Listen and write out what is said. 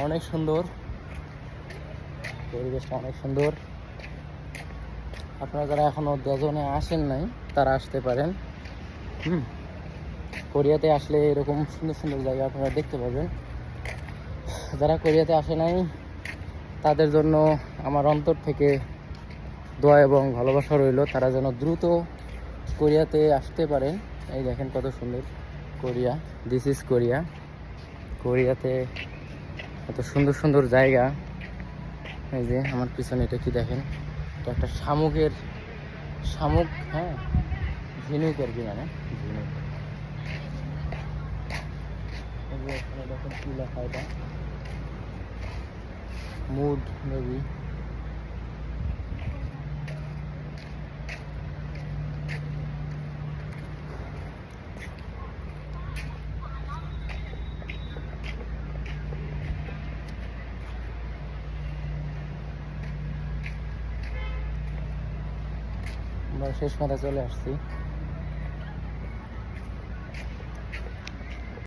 অনেক সুন্দর, পরিবেশটা অনেক সুন্দর। আপনারা যারা এখনও দেজনে আসেন নাই তারা আসতে পারেন। কোরিয়াতে আসলে এরকম সুন্দর সুন্দর জায়গা আপনারা দেখতে পাবেন। যারা কোরিয়াতে আসে নাই তাদের জন্য আমার অন্তর থেকে দোয়া এবং ভালোবাসা রইল, তারা যেন দ্রুত কোরিয়াতে আসতে পারেন। এই দেখেন কত সুন্দর কোরিয়া, দিস ইজ কোরিয়া। কোরিয়াতে এত সুন্দর সুন্দর জায়গা। এই যে আমার পিছনে এটা কি দেখেন, এটা একটা শামুক, হ্যাঁ, ঝিনুক আর কি, মানে ঝিনুক। এখানে দেখেন কি লেখা, এটা মুড মেবি। আমরা শেষ মাথায় চলে আসছি।